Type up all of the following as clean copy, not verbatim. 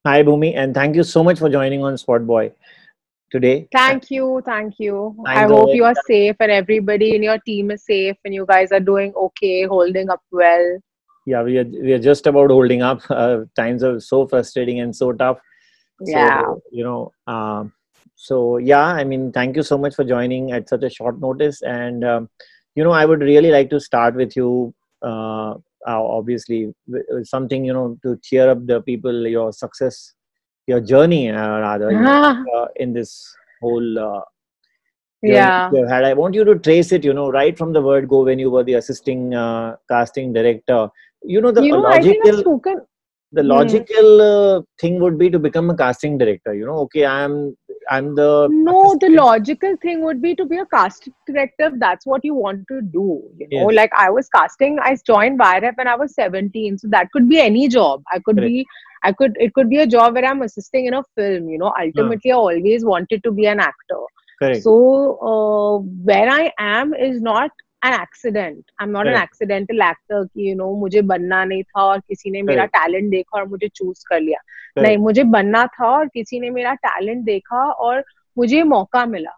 Hi, Bhumi, and thank you so much for joining on Spot Boy today. Thank you, thank you. I Thank hope the you are safe and everybody in your team is safe and you guys are doing okay, holding up well. Yeah, we are just about holding up. Times are so frustrating and so tough. Yeah. So so yeah, I mean, thank you so much for joining at such a short notice. And I would really like to start with you. Obviously, with something to cheer up the people, your success, your journey, rather, in this whole journey Yeah. you have had. I want you to trace it, right from the word go when you were the assisting casting director. The I think I've logical spoken. the Hmm. logical thing would be to become a casting director. Okay, I'm the No, the assistant. logical thing would be to be a casting director if that's what you want to do. Yes, Like I was casting, I joined YREP when I was 17. So that could be any job. correct, It could be a job where I'm assisting in a film. uh, Ultimately, I always wanted to be an actor. correct, So where I am is not an accident. I'm not an correct, accidental actor कि मुझे बनना नहीं था और किसी ने मेरा correct, talent देखा और मुझे चूज कर लिया. नहीं, correct. मुझे बनना था और किसी ने मेरा टैलेंट देखा और मुझे मौका मिला.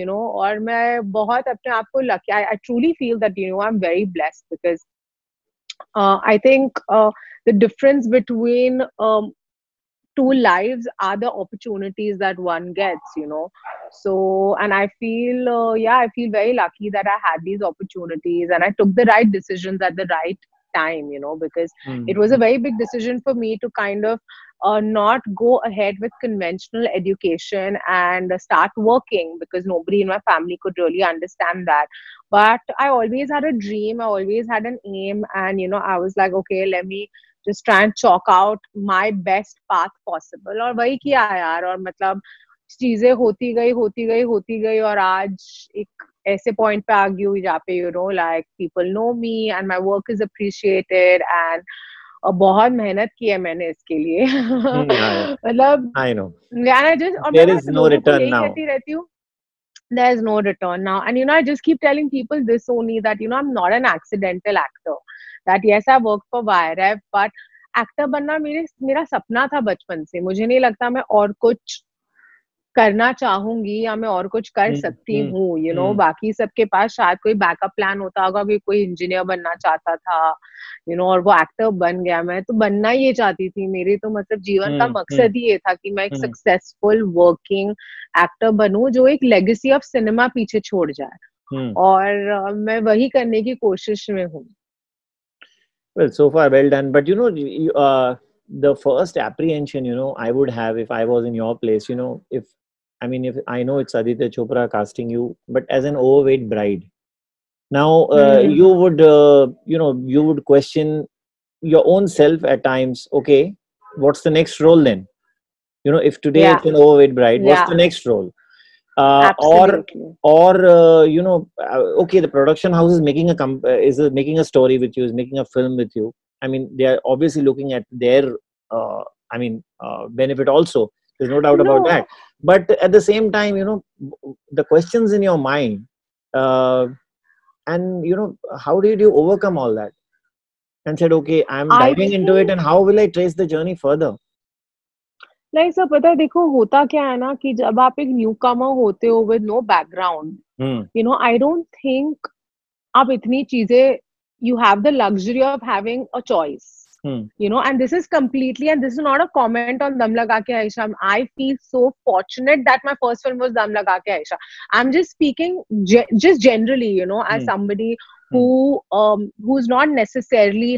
और मैं बहुत अपने आप को lucky. I truly feel that I am very blessed because I think the difference between two lives are the opportunities that one gets. So, and I feel, yeah, I feel very lucky that I had these opportunities and I took the right decisions at the right time, because it Mm, was a very big decision for me to kind of not go ahead with conventional education and start working because nobody in my family could really understand that. But I always had a dream, I always had an aim, and I was like, okay, let me just try and chalk out my best path possible. और वही किया यार. और मतलब चीजें होती गई और आज एक ऐसे पॉइंट पे आ गई हुई जहाँ पे like people know me and my work is appreciated and बहुत मेहनत की है मैंने इसके लिए. I मतलब I know यार जस्ट और मैं there ना is no लोगों को return यही now. कहती रहती हूँ, there is no return now. And I just keep telling people this only, that I'm not an accidental actor. That yes, I worked for YRF, but actor बनना मेरा सपना था बचपन से. मुझे नहीं लगता मैं और कुछ करना चाहूंगी या मैं और कुछ कर Mm, सकती mm, हूँ. mm, बाकी सबके पास शायद कोई बैकअप प्लान होता होगा कि कोई इंजीनियर बनना चाहता था, और वो एक्टर बन गया. मैं तो बनना ही ये चाहती थी. मेरे तो मतलब जीवन का mm, mm, मकसद ही ये था कि मैं एक mm, सक्सेसफुल वर्किंग एक्टर बनूं जो एक लेगेसी ऑफ सिनेमा पीछे छोड़ जाए. mm. और मैं वही करने की कोशिश में हूँ. Well, so far, well done. But the first apprehension, I would have if I was in your place, if I know it's Aditya Chopra casting you, but as an overweight bride, now Hmm. you would question your own self at times. Okay, what's the next role then? If today Yeah. it's an overweight bride, what's the Yeah. next role? uh, or Absolutely. okay, the production house is making a story with you, is making a film with you. I mean, they are obviously looking at their benefit also. There's no doubt about that. No. But at the same time, the questions in your mind, uh, and how did you overcome all that and said, okay, I'm I diving into it, think and how will I trace the journey further? Like sir, पता है, देखो होता क्या है ना कि जब आप एक न्यू कमर होते हो with no background, Hmm. I don't think आप इतनी चीजें, you have the luxury of having a choice. Hmm. And this is completely, and this is not a comment on Dum Laga Ke Aisha. I feel so fortunate that my first film was Dum Laga Ke Aisha. I'm just speaking just generally, as Hmm. somebody Hmm. who's not necessarily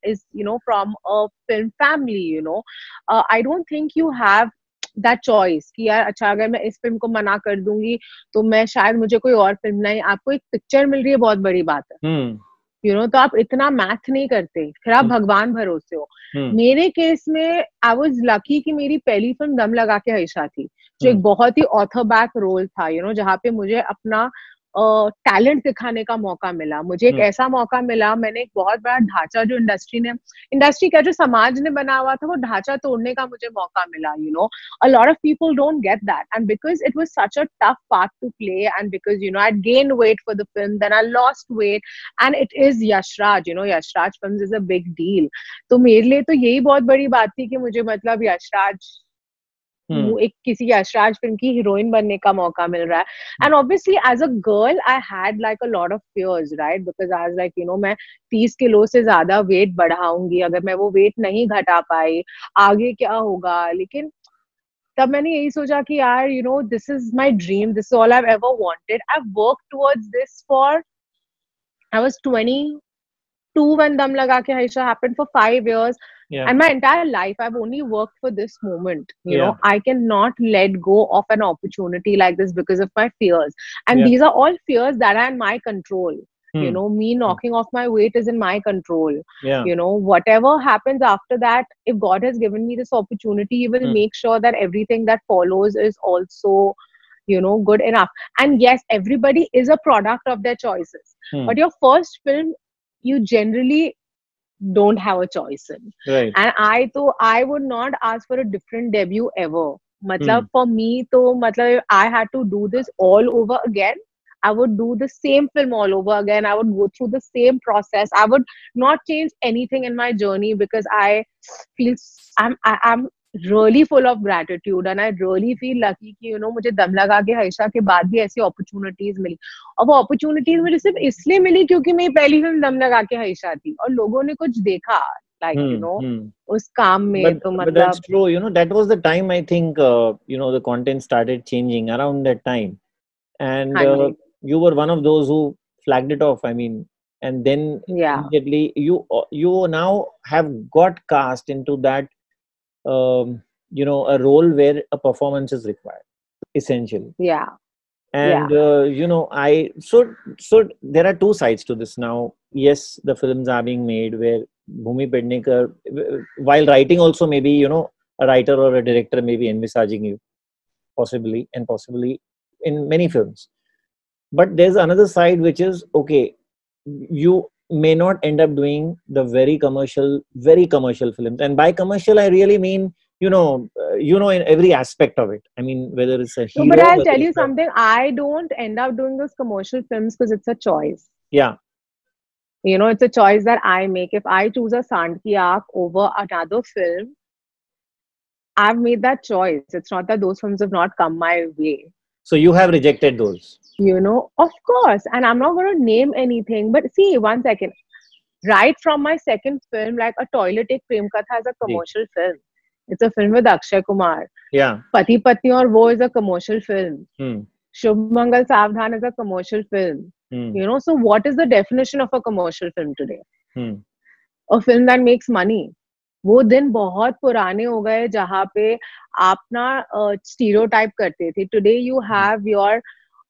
is from a film family. I don't think you have that choice कि यार अच्छा अगर मैं इस film को मना कर दूंगी तो मैं शायद मुझे कोई और फिल्म, नहीं, आपको एक पिक्चर मिल रही है, बहुत बड़ी बात है. Hmm. तो आप इतना मैथ नहीं करते, फिर आप Hmm. भगवान भरोसे हो. Hmm. मेरे केस में आई वाज लकी कि मेरी पहली फिल्म दम लगा के आयशा थी, जो Hmm. एक बहुत ही ऑथर बैक रोल था, जहाँ पे मुझे अपना टैलेंट दिखाने का मौका मिला, मुझे एक ऐसा मौका मिला, मैंने एक बहुत बड़ा ढांचा जो इंडस्ट्री का जो समाज ने बना हुआ था वो ढांचा तोड़ने का मुझे मौका मिला, you know. A lot of people don't get that, and because it was such a tough part to play, and because, you know, I'd gained weight for the film, then I lost weight, and it is Yash Raj, you know, Yash Raj films is a big deal. तो मेरे लिए तो यही बहुत बड़ी बात थी कि मुझे मतलब यश राज एक किसी यशराज फिल्म की हीरोइन बनने का मौका मिल रहा है. And obviously as a girl I had like a lot of fears, right, because I was like, you know, मैं 30 किलो से ज्यादा वेट बढ़ाऊंगी, अगर मैं वो वेट नहीं घटा पाई आगे क्या होगा. लेकिन तब मैंने यही सोचा कि यार, you know, this is my dream, this is all I ever wanted. I work towards this for, I was 22 when Dum Laga Ke Haisha happened, for 5 years. Yeah. And my entire life, I've only worked for this moment. You Yeah. know, I cannot let go of an opportunity like this because of my fears. And Yeah. these are all fears that are in my control. You know, me knocking off my weight is in my control. Yeah. You know, whatever happens after that, if God has given me this opportunity, He will make sure that everything that follows is also, you know, good enough. And yes, everybody is a product of their choices. But your first film, you generally don't have a choice in. Right. And I would not ask for a different debut ever. Matlab, for me, to matlab, I had to do this all over again. I would do the same film all over again. I would go through the same process. I would not change anything in my journey because I feel I'm really full of gratitude, and I really feel lucky कि, you know, मुझे दम लगा के हर्षा के बाद भी ऐसी opportunities मिली. और वो opportunities मुझे सिर्फ इसलिए मिली क्योंकि मेरी पहली फिल्म दम लगा के हर्षा थी और लोगों ने कुछ देखा, like, you know, उस काम में. तो but that's true, you know, that was the time I think you know, the content started changing around that time, and you were one of those who flagged it off. I mean, and then immediately you now have got cast into that you know, a role where a performance is required, essentially. And you know, so there are two sides to this now. Yes, the films are being made where Bhumi Pednekar, while writing also, maybe, you know, a writer or a director may be envisaging you, possibly in many films. But there's another side which is, okay, you may not end up doing the very commercial films. And by commercial, I really mean, you know, in every aspect of it. I mean, whether it's a hero. No, but I'll tell you something. I don't end up doing those commercial films because it's a choice. Yeah. You know, it's a choice that I make. If I choose a Sandki arc over another film, I've made that choice. It's not that those films have not come my way. So you have rejected those? You know, of course. And I'm not going to name anything. But see, one second. Right from my second film, like A Toilet Ek Prem Katha is a commercial film. It's a film with Akshay Kumar. Yeah. Pati Patni Aur Wo is a commercial film. Shubh Mangal Savdhan is a commercial film. You know, so what is the definition of a commercial film today? A film that makes money. वो दिन बहुत पुराने हो गए जहाँ पे आप ना stereotype करते थे. Today you have your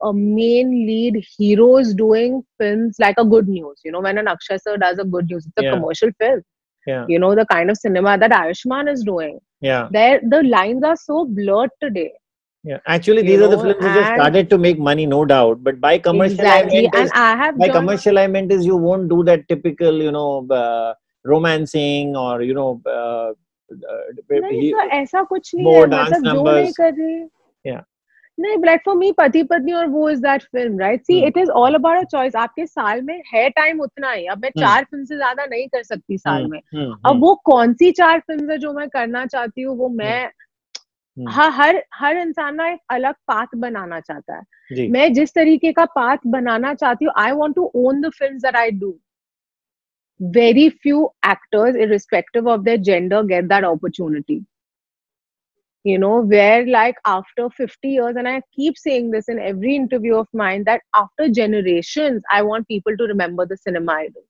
main lead heroes doing films like a Good News. You know, when an Akshay sir does a Good News, it's a commercial film. Yeah. You know, the kind of cinema that Ayushmann is doing. Yeah. The lines are so blurred today. Yeah, actually, these are the films which have started to make money, no doubt. But by commercial, exactly. I meant is you won't do that typical, you know, romancing or, you know, नहीं तो ऐसा कुछ नहीं है, मतलब जो नहीं कर रही. Yeah. नहीं, like for me, पति पत्नी और वो is that film, right? See, it is all about a choice. आपके साल में है टाइम उतना ही. अब मैं 4 फिल्म से ज्यादा नहीं कर सकती साल में. अब वो कौन सी 4 फिल्म है जो मैं करना चाहती हूँ, वो मैं हर इंसान ना एक अलग पाथ बनाना चाहता है. मैं जिस तरीके का पाथ बनाना चाहती हूँ, I want to own the films that I do. Very few actors, irrespective of their gender, get that opportunity. You know, where like after 50 years, and I keep saying this in every interview of mine, that after generations, I want people to remember the cinema I do.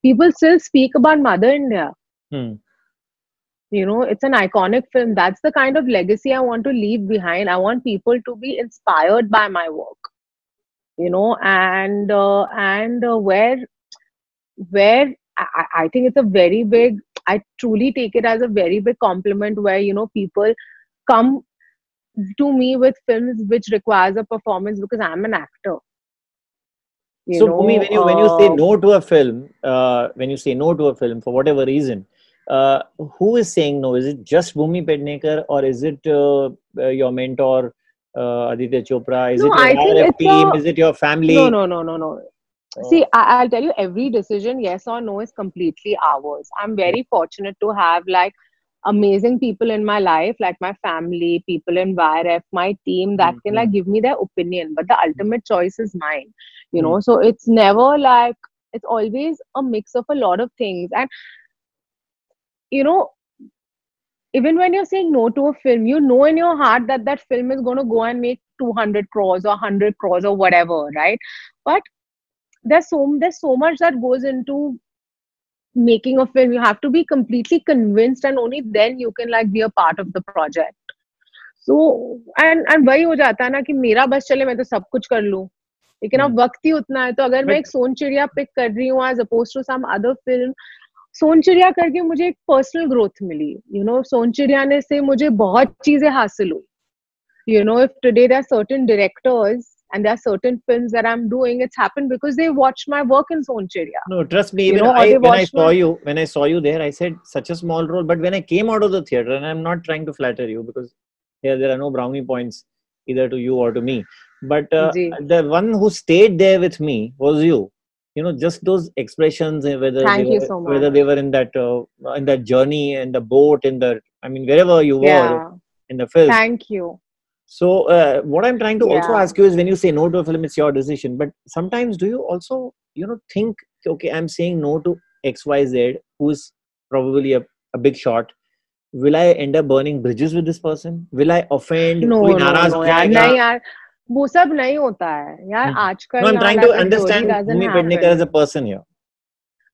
People still speak about Mother India. You know, it's an iconic film. That's the kind of legacy I want to leave behind. I want people to be inspired by my work. You know, and where I think it's a very big, I truly take it as a very big compliment where, you know, people come to me with films which requires a performance because I'm an actor. you So, Bhumi, know. when you say no to a film, when you say no to a film for whatever reason, uh, who is saying no? Is it just Bhumi Pednekar, or is it your mentor, Aditya Chopra? Is No, it your I think IRF it's team? a Is it your no, family? no, no, no, no. See, Oh, I'll tell you, every decision, yes or no, is completely ours. I'm very fortunate to have like amazing people in my life, like my family, people in YRF, my team that mm, can like mm, give me their opinion, but the mm, ultimate choice is mine, you mm, know. So it's never like, it's always a mix of a lot of things. And, you know, even when you're saying no to a film, you know in your heart that that film is going to go and make 200 crores or 100 crores or whatever, right? But there's so much that goes into making a film. You have to be completely convinced, and only then you can like be a part of the project. So and वही हो जाता है ना कि मेरा बस चले मैं तो सब कुछ कर लूं, लेकिन mm. अब वक्त ही उतना है। तो अगर मैं But एक सोन चिड़िया पिक कर रही हूँ as opposed to some other film, Sonchiriya करके मुझे एक पर्सनल ग्रोथ मिली, यू नो। सोन चिड़िया ने से मुझे बहुत चीजें हासिल हुई, you know. If today there are certain directors and there are certain films that I'm doing, it's happened because they watched my work in Sonchiriya, no, trust me. you Even know, or I, they watched my. when I saw you there, I said such a small role. But when I came out of the theater, and I'm not trying to flatter you because here there are no brownie points either to you or to me. But Ji, the one who stayed there with me was you. You know, just those expressions, thank you so much. whether they were in that journey, in the boat, in the, I mean, wherever you were Yeah, in the film. thank you. So, what I'm trying to also Yeah. ask you is, when you say no to a film, it's your decision. But sometimes, do you also, think, okay, I'm saying no to XYZ, who is probably a big shot. Will I end up burning bridges with this person? Will I offend? No, कोई no, नाराज no, हो यार जाएगा? नहीं यार, वो सब नहीं होता है यार Hmm. No, आजकल I'm ना, trying to like that really understand doesn't Bhumi Pednekar as happen. a person here.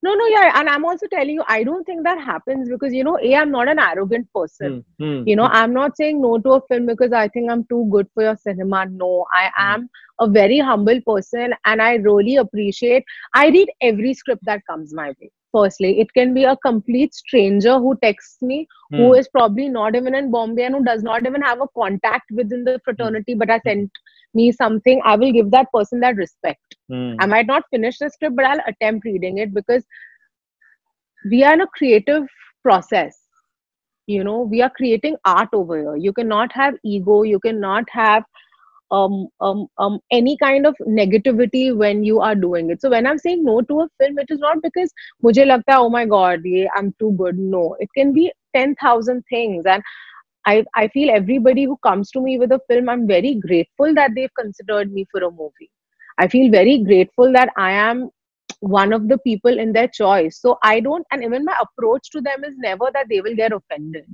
No, no, yeah. And I'm also telling you, I don't think that happens because, you know, A, I'm not an arrogant person. Hmm. Hmm. You know, Hmm. I'm not saying no to a film because I think I'm too good for your cinema. No, I Hmm. am a very humble person and I really appreciate. I read every script that comes my way. Firstly, it can be a complete stranger who texts me, who Hmm. is probably not even in Bombay and who does not even have a contact within the Hmm. fraternity, but has Hmm. sent me something. I will give that person that respect. I Hmm. might not finish the script, but I'll attempt reading it because we are in a creative process. You know, we are creating art over here. You cannot have ego, you cannot have any kind of negativity when you are doing it. So when I'm saying no to a film, it is not because mujhe lagta hai, oh my god, ye, I'm too good. No, it can be 10,000 things. And I feel everybody who comes to me with a film, I'm very grateful that they've considered me for a movie. I feel very grateful that I am one of the people in their choice. So I don't, and even my approach to them is never that they will get offended.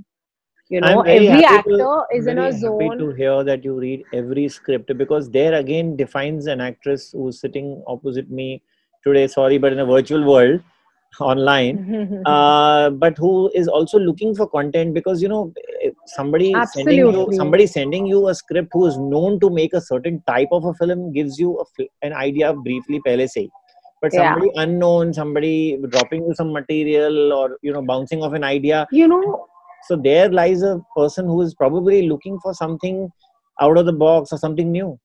You know, I'm very every happy to actor I'm is in a very happy zone. to hear that you read every script, because there again defines an actress who's sitting opposite me today. Sorry, but in a virtual world, online, but who is also looking for content, because if Absolutely. somebody sending you a script who is known to make a certain type of a film gives you an idea briefly pehle se hi. But Yeah. somebody unknown, somebody dropping you some material, or bouncing off an idea, You know, so there lies a person who is probably looking for something out of the box or something new.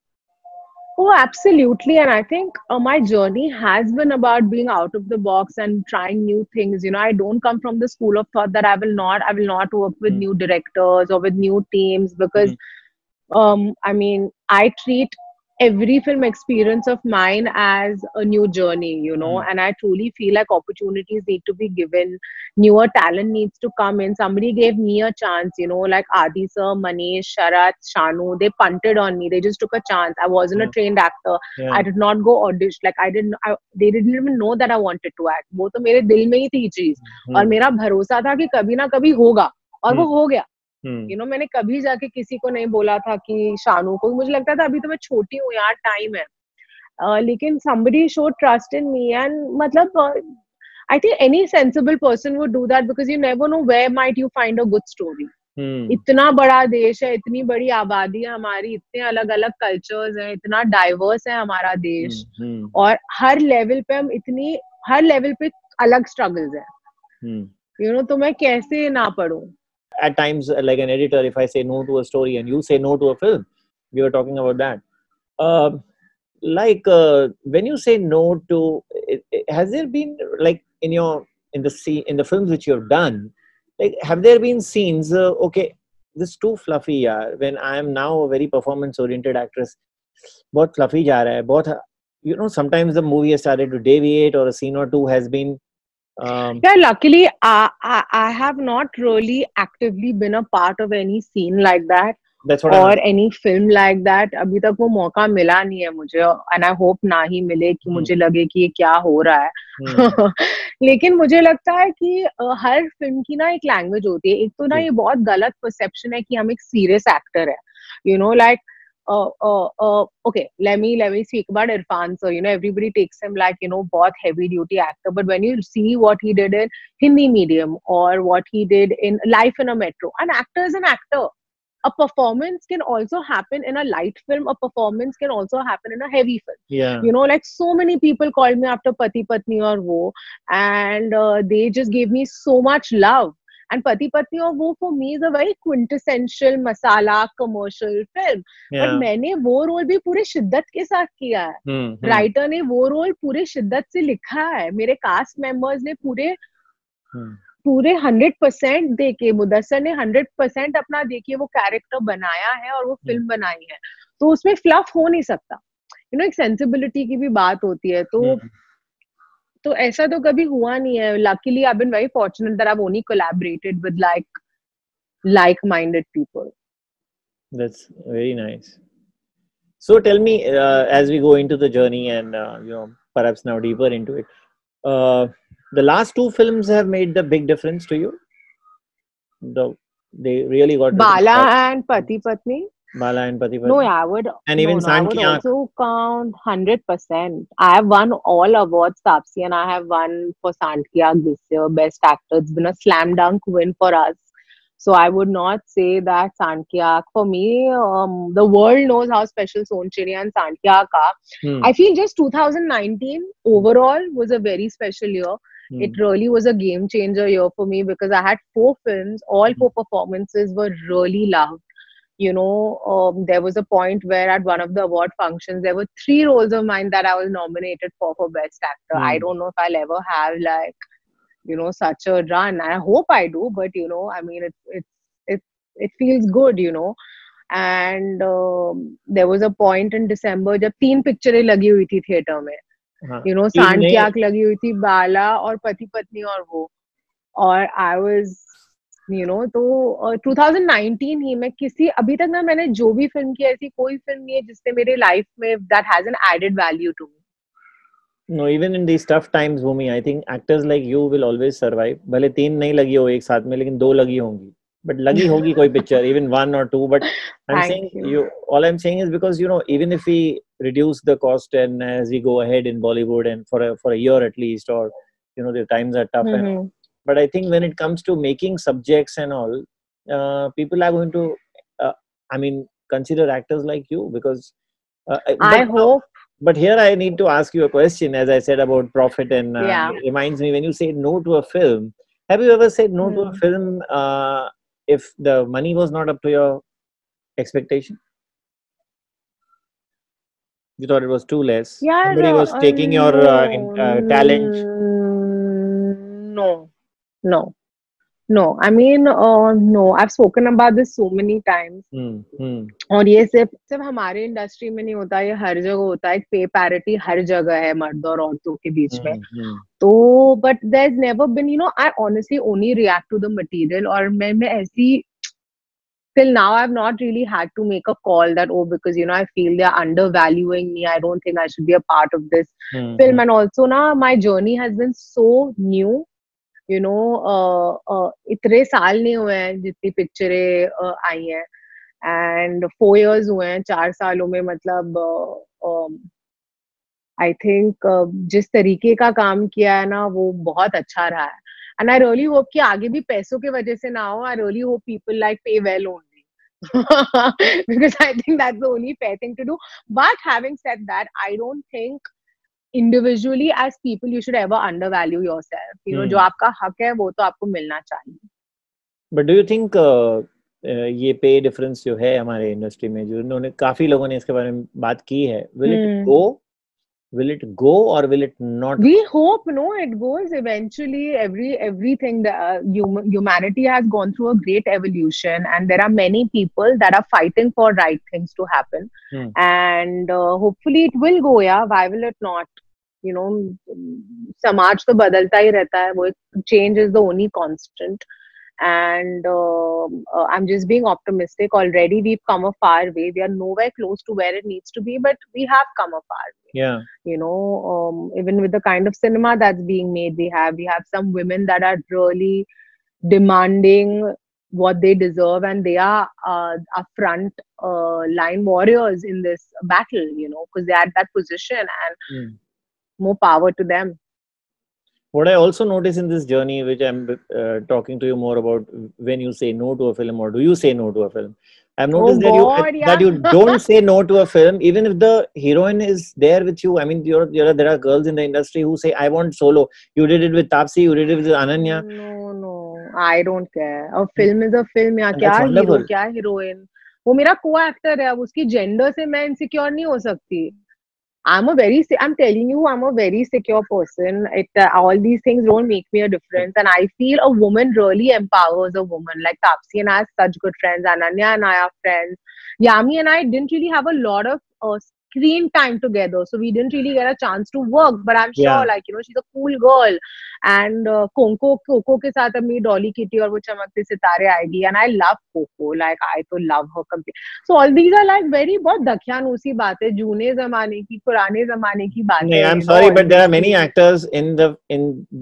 oh, absolutely. And I think my journey has been about being out of the box and trying new things. You know, I don't come from the school of thought that I will not work with Hmm. new directors or with new teams because Hmm. I mean, I treat every film experience of mine as a new journey, you know, Hmm. and I truly feel like opportunities need to be given, newer talent needs to come in. Somebody gave me a chance, you know, like Adi sir, Manish, Sharat, Shanu, they punted on me. They just took a chance. I wasn't a Yeah. trained actor. Yeah. I did not go audition. Like they didn't even know that I wanted to act. वो तो मेरे दिल में ही थी चीज, और Hmm. मेरा भरोसा था कि कभी ना कभी होगा, और Hmm. वो हो गया। Hmm. यू नो, मैंने कभी जाके किसी को नहीं बोला था कि शानू को, मुझे लगता था अभी तो मैं छोटी हूँ यार, टाइम है। लेकिन somebody showed trust in me and मतलब I think any sensible person would do that because you never know where might you find a good story. Hmm. इतना बड़ा देश है, इतनी बड़ी आबादी है हमारी, इतने अलग अलग कल्चर्स हैं, इतना डाइवर्स है हमारा Hmm. देश, Hmm. और हर लेवल पे अलग स्ट्रगल्स है, Hmm. You know. तो मैं कैसे ना पढूं। At times, like an editor, if I say no to a story and you say no to a film, we were talking about that. Um like when you say no to has there been like in the scene in the films which you have done, like have there been scenes okay, this is too fluffy yaar, when I am now a very performance oriented actress, बहुत fluffy जा रहा है बहुत, you know, sometimes the movie has started to deviate or a scene or two has been Yeah, luckily, I have not really actively been a part of any scene like that that's what I'm or asking. any film like that. अभी तक वो मौका मिला नहीं है मुझे, and I hope ना ही मिले कि Hmm. मुझे लगे कि ये क्या हो रहा है. Hmm. लेकिन मुझे लगता है कि हर फिल्म की ना एक लैंग्वेज होती है. एक तो ना Hmm. ये बहुत गलत परसेप्शन है कि हम एक सीरियस एक्टर है. You know, like okay, let me speak about Irfan. So, you know, everybody takes him like, you know, बहुत heavy duty actor. But when you see what he did in Hindi medium or what he did in Life in a Metro, an actor is an actor. A performance can also happen in a light film. A performance can also happen in a heavy film. Yeah. You know, like so many people called me after Pati Patni or Wo, and they just gave me so much love. And Pati Patni or Wo for me is a very quintessential masala commercial film. But Yeah. मैंने वो role भी पूरे शिद्दत के साथ किया है. Hmm. Writer ने वो रोल पूरे शिद्दत से लिखा है. मेरे कास्ट मेंबर्स ने पूरे Hmm. पूरे 100% देके, मुदस्सर ने 100% अपना देके वो कैरेक्टर बनाया है और वो फिल्म बनाई है. तो उसमें फ्लफ हो नहीं सकता. यू नो, एक सेंसिबिलिटी की भी बात होती है. तो ऐसा तो कभी हुआ नहीं है. Luckily I been very fortunate that I have only collaborated with like minded people. That's very nice. So tell me, as we go into the journey and you know, perhaps now deeper into it, uh, the last two films have made the big difference to you. They really got Bala recognized. and Pati Patni. Bala and Pati No, Patni, yeah, I would and even I Sand would Ki Aankh. also count 100%. I have won all awards, Tapsi, and I have won for Sandhya this year, Best Actor. It's been a slam dunk win for us. So I would not say that Sandhya. For me, the world knows how special Sonchiri and Sandhya are. Hmm. I feel just 2019 overall was a very special year. It really was a game changer year for me because I had 4 films. All 4 performances were really loved. You know, there was a point where at one of the award functions, there were 3 roles of mine that I was nominated for Best Actor. I don't know if I'll ever have like, you know, such a run. I hope I do, but you know, I mean, it feels good, you know. And there was a point in December जब 3 पिक्चरें लगी हुई थी theatre में. You know, तीन सांड की नहीं, आंख लगी हुई थी, बाला और पति पत्नी और वो. और I was, you know, तो 2019 ही मैं किसी अभी तक ना मैंने जो भी फिल्म की ऐसी कोई फिल्म नहीं है जिसने मेरे लाइफ में that has an added value to me. no, even in these tough times, Bhumi, I think actors like you will always survive. भले 3 नहीं लगी हो एक साथ में, लेकिन 2 लगी होंगी. But लगी होगी कोई picture, even 1 or 2. But I'm Thank saying you. all I'm saying is because, you know, even if we reduce the cost and as we go ahead in Bollywood and for a year at least, or you know, the times are tough and all. But I think when it comes to making subjects and all, people are going to, I mean, consider actors like you because. I hope. But here I need to ask you a question, as I said about Prophet, and it reminds me, when you say no to a film, have you ever said no to a film if the money was not up to your expectation? You thought it was too less. Yeah, Somebody was taking your talent. No. I mean, no. I've spoken about this so many times. और ये सिर्फ हमारे industry में नहीं होता, ये हर जगह होता है. पे पैरिटी हर जगह है मर्द और औरतों के बीच में. तो but there's never been, you know, I honestly only react to the material. और मैं ऐसी till now I've not really had to make a call that, oh, because, you know, I feel they're undervaluing me, I don't think I should be a part of this film. And also now my journey has been so new, you know. इतने साल नहीं हुए हैं जितनी पिक्चरें आई हैं, and 4 years हुए हैं 4 सालों में. मतलब I think जिस तरीके का काम किया है ना वो बहुत अच्छा रहा है. And I really hope कि आगे भी पैसों के वजह से ना हो. I really hope people like pay well only. Because I think that's the only fair thing to do. But having said that, I don't think individually as people you should ever undervalue yourself. You know, जो आपका हक है वो तो आपको मिलना चाहिए. But do you think ये पे डिफरेंस जो है हमारे इंडस्ट्री में, जो उन्होंने काफी लोगों ने इसके बारे में बात की है, will it go or will it not We go? hope no, it goes eventually. Everything that humanity has gone through a great evolution, and there are many people that are fighting for right things to happen. And hopefully it will go. Yeah, why will it not? You know, समाज तो बदलता ही रहता है. वो change is the only constant. And I'm just being optimistic. Already we've come a far way. We are nowhere close to where it needs to be, but we have come a far way. Yeah. You know, even with the kind of cinema that's being made, we have some women that are really demanding what they deserve, and they are front line warriors in this battle, you know, because they're at that position, and more power to them. What I also notice in this journey, which I'm talking to you more about, when you say no to a film, or do you say no to a film? I've noticed that you don't say no to a film, even if the heroine is there with you. I mean, there are girls in the industry who say, "I want solo." You did it with Taapsee, you did it with Ananya. No, I don't care. A film is a film. या क्या hero, क्या heroine. वो मेरा co-actor है. अब उसकी gender से मैं insecure नहीं हो सकती. I'm telling you, I'm a very secure person. All these things don't make me a difference. And I feel a woman really empowers a woman. Like Taapsee and I are such good friends. Ananya and I are friends. Yami and I didn't really have a lot of screen time together. So we didn't really get a chance to work. But I'm sure, like, you know, she's a cool girl. And Coco के साथ अब मेरी Dolly Kitty और वो चमकते सितारे आएगी. And I love Coco. Like, I तो love her completely. So all these are like very बहुत दखियानूसी बातें, जूने जमाने की, पुराने जमाने की बातें. I'm sorry, but there are many actors in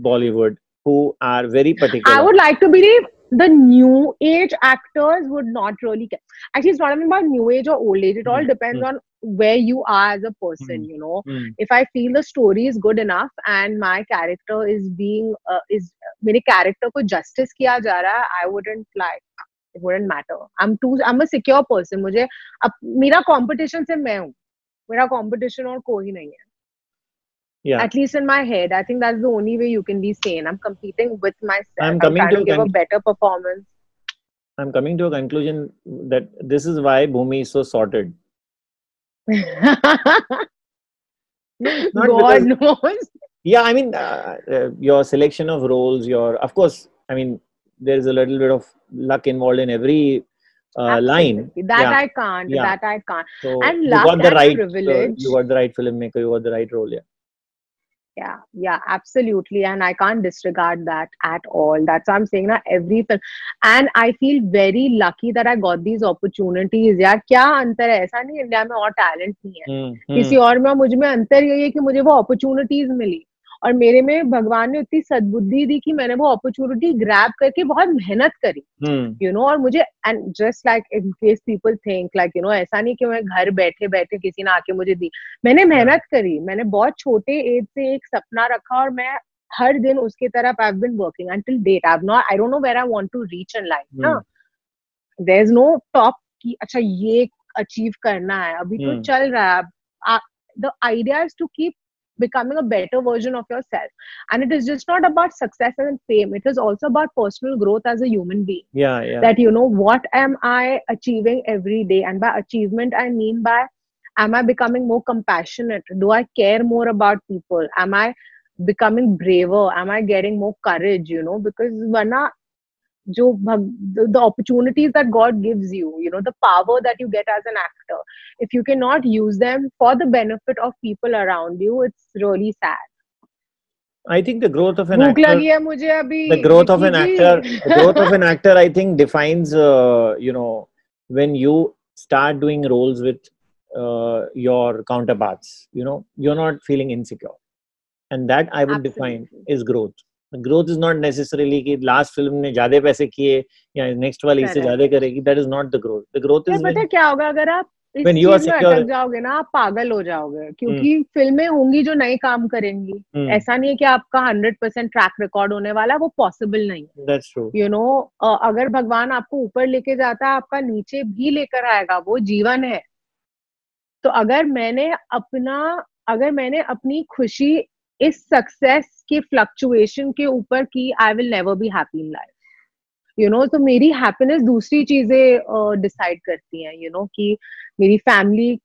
Bollywood who are very particular. I would like to believe the new age actors would not really care. Actually, it's not even about new age or old age. It all depends on where you are as a person, you know. If I feel the story is good enough and my character is being मेरे character को justice किया जा रहा है, I wouldn't like. It wouldn't matter. I'm a secure person. मुझे अब मेरा competition से मैं हूँ. मेरा competition और कोई नहीं है. Yeah. At least in my head, I think that's the only way you can be sane. I'm competing with myself. I'm trying to give a better performance. I'm coming to a conclusion that this is why Bhumi is so sorted. God knows. Yeah, I mean, your selection of roles, of course, I mean, there is a little bit of luck involved in every line. That I can't. So and you luck got the and right, privilege. you got the right filmmaker, you got the right role, Yeah, absolutely. And I can't disregard that at all. That's what I'm saying na, every film. And I feel very lucky that I got these opportunities. यार क्या अंतर है, ऐसा नहीं India में और talent नहीं है, किसी और में मुझ में अंतर यही है कि मुझे वो अपॉर्चुनिटीज मिली और मेरे में भगवान ने इतनी सद्बुद्धि दी कि मैंने वो अपॉर्चुनिटी ग्रैब करके बहुत मेहनत करी, you know. और मुझे and just like in case people think like you no, ऐसा नहीं कि मैं घर बैठे बैठे किसी ने आके मुझे दी, मैंने मेहनत करी, मैंने बहुत छोटे एज से एक सपना रखा और मैं हर दिन उसके तरफ I have been working until date. I don't know where I want to reach in life ना. देयर इज नो टॉप की अच्छा ये अचीव करना है, अभी तो चल रहा है. The idea is to keep becoming a better version of yourself, and it is just not about success and fame, it is also about personal growth as a human being. That you know, what am I achieving every day, and by achievement I mean by, am I becoming more compassionate, do I care more about people, am I becoming braver, am I getting more courage, you know, because varna the opportunities that God gives you, you know, the power that you get as an actor, if you cannot use them for the benefit of people around you, it's really sad. I think the growth of an actor, I think defines, you know, when you start doing roles with your counterparts, you know, you're not feeling insecure, and that I would define is growth. Growth is not necessarily कि last film ने ज़्यादा पैसे किए या next वाली इससे ज़्यादा करेगी. That is not the growth. The growth is पता क्या होगा, अगर आप इस चीज में अटक जाओगे ना, आप पागल हो जाओगे, क्योंकि फिल्में होंगी जो नए काम करेंगी. ऐसा नहीं है कि आपका 100% ट्रैक रिकॉर्ड होने वाला है, वो पॉसिबल नहीं है. That's true. You know, अगर भगवान आपको ऊपर लेके जाता है, आपका नीचे भी लेकर आएगा, वो जीवन है. तो अगर मैंने अपनी खुशी इस सक्सेस के फ्लक्चुएशन के ऊपर की, I will never be happy in life. तो मेरी हैप्पीनेस दूसरी चीजें डिसाइड करती हैं, कि मेरी फैमिली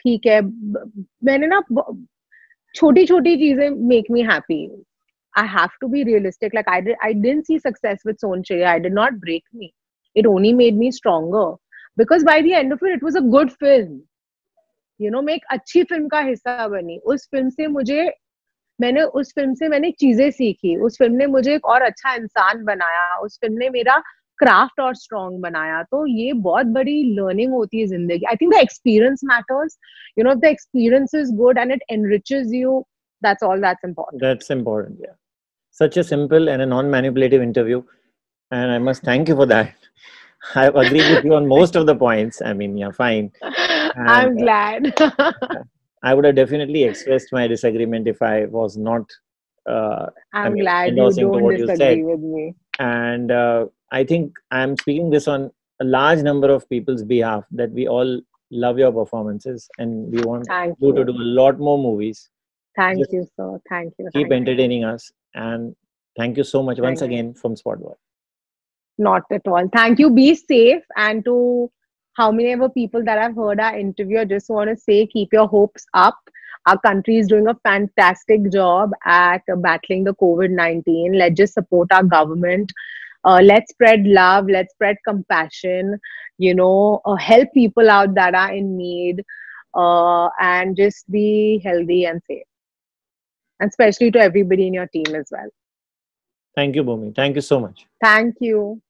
ठीक है। मैंने ना छोटी छोटी चीजें make me happy. I have to be realistic. Like I didn't see success with Sonchaya. I did not break me. It only made me stronger. Because by the end of it was a good film. मैं एक अच्छी film का हिस्सा बनी. उस film से मैंने चीजें सीखी. उस फिल्म ने मुझे एक और अच्छा इंसान बनाया. उस फिल्म ने मेरा क्राफ्ट और स्ट्रॉन्ग बनाया. तो ये बहुत बड़ी लर्निंग होती है जिंदगी. I think the experience matters. if the experience is good and it enriches you, that's all that's important. That's important, yeah. Such a simple and a non-manipulative interview, and I must thank you for that. I've agreed with you on most of the points. I mean, yeah, fine. And I'm glad. I would have definitely expressed my disagreement if I was not, I'm glad you endorsing to don't what you said. disagree with me. And I think I'm speaking this on a large number of people's behalf, that we all love your performances and we want Thank you to you. do a lot more movies. Thank Just you, sir. Thank you. keep Thank you. entertaining us, and thank you so much once Thank you. again from Spotboy. Not at all. Thank you. Be safe. And to how many ever people that I've heard our interview, I just want to say keep your hopes up. Our country is doing a fantastic job at battling the COVID-19. Let's just support our government. Let's spread love. Let's spread compassion. Help people out that are in need. And just be healthy and safe. And especially to everybody in your team as well. Thank you, Bhumi. Thank you so much. Thank you.